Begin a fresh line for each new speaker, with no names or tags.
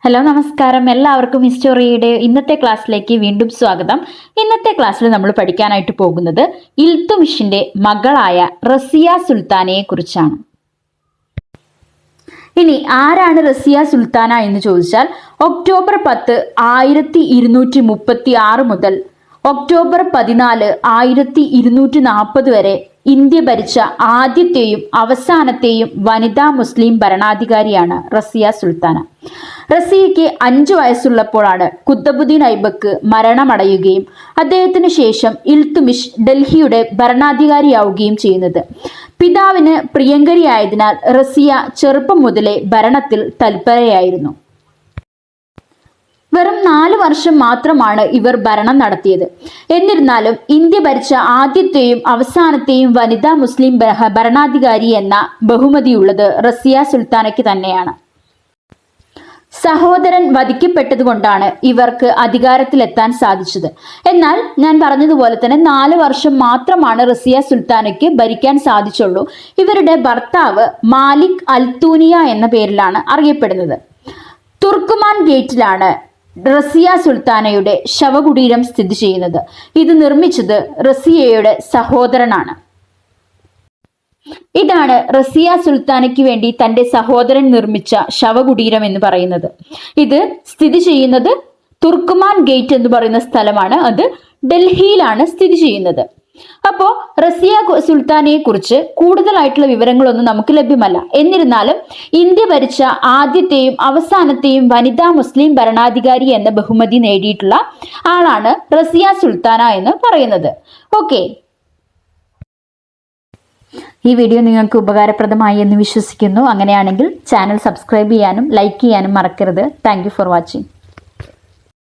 Hello നമസ്കാരം, എല്ലാവർക്കും ഹിസ്റ്ററിയുടെ ഇന്നത്തെ ക്ലാസ്സിലേക്ക് വീണ്ടും സ്വാഗതം. ഇന്നത്തെ ക്ലാസ്സിൽ നമ്മൾ പഠിക്കാനായിട്ട് പോകുന്നത് ഇൽത്തുമിഷിന്റെ മകളായ റസിയ സുൽത്താനയെ കുറിച്ചാണ്. ഇനി ആരാണ് റസിയ സുൽത്താന എന്ന് ചോദിച്ചാൽ, ഒക്ടോബർ 10, 1236 മുതൽ ഒക്ടോബർ 14, 1240 വരെ ഇന്ത്യ ഭരിച്ച ആദ്യത്തെയും അവസാനത്തെയും വനിതാ മുസ്ലിം ഭരണാധികാരിയാണ് റസിയ സുൽത്താന. റസിയയ്ക്ക് 5 വയസ്സുള്ളപ്പോഴാണ് കുത്തബുദ്ദീൻ ഐബക്ക് മരണമടയുകയും അദ്ദേഹത്തിന് ശേഷം ഇൽത്തുമിഷ് ഡൽഹിയുടെ ഭരണാധികാരിയാവുകയും ചെയ്യുന്നത്. പിതാവിന് പ്രിയങ്കരിയായതിനാൽ റസിയ ചെറുപ്പം മുതലേ ഭരണത്തിൽ തൽപരയായിരുന്നു. വെറും 4 വർഷം മാത്രമാണ് ഇവർ ഭരണം നടത്തിയത്. എന്നിരുന്നാലും ഇന്ത്യ ഭരിച്ച ആദ്യത്തെയും അവസാനത്തെയും വനിതാ മുസ്ലിം ഭരണാധികാരി എന്ന ബഹുമതിയുള്ളത് റസിയ സുൽത്താനയ്ക്ക് തന്നെയാണ്. സഹോദരൻ വധിക്കപ്പെട്ടതുകൊണ്ടാണ് ഇവർക്ക് അധികാരത്തിലെത്താൻ സാധിച്ചത്. എന്നാൽ ഞാൻ പറഞ്ഞതുപോലെ തന്നെ 4 വർഷം മാത്രമാണ് റസിയ സുൽത്താനയ്ക്ക് ഭരിക്കാൻ സാധിച്ചുള്ളൂ. ഇവരുടെ ഭർത്താവ് മാലിക് അൽത്തൂനിയ എന്ന പേരിലാണ് അറിയപ്പെടുന്നത്. തുർക്കുമാൻ ഗേറ്റിലാണ് റസിയ സുൽത്താനയുടെ ശവകുടീരം സ്ഥിതി ചെയ്യുന്നത്. ഇത് നിർമ്മിച്ചത് റസിയയുടെ സഹോദരനാണ്. ഇതാണ് റസിയ സുൽത്താനയ്ക്ക് വേണ്ടി തന്റെ സഹോദരൻ നിർമ്മിച്ച ശവകുടീരം എന്ന് പറയുന്നത്. ഇത് സ്ഥിതി ചെയ്യുന്നത് തുർക്കുമാൻ ഗേറ്റ് എന്ന് പറയുന്ന സ്ഥലമാണ്. അത് ഡൽഹിയിലാണ് സ്ഥിതി ചെയ്യുന്നത്. അപ്പോ റസിയ സുൽത്താനയെ കുറിച്ച് കൂടുതലായിട്ടുള്ള വിവരങ്ങളൊന്നും നമുക്ക് ലഭ്യമല്ല. എന്നിരുന്നാലും ഇന്ത്യ ഭരിച്ച ആദ്യത്തെയും അവസാനത്തെയും വനിതാ മുസ്ലിം ഭരണാധികാരി എന്ന ബഹുമതി നേടിയിട്ടുള്ള ആളാണ് റസിയ സുൽത്താന എന്ന് പറയുന്നത്. ഓക്കെ, ഈ വീഡിയോ നിങ്ങൾക്ക് ഉപകാരപ്രദമായി എന്ന് വിശ്വസിക്കുന്നു. അങ്ങനെയാണെങ്കിൽ ചാനൽ സബ്സ്ക്രൈബ് ചെയ്യാനും ലൈക്ക് ചെയ്യാനും മറക്കരുത്. Thank you for watching.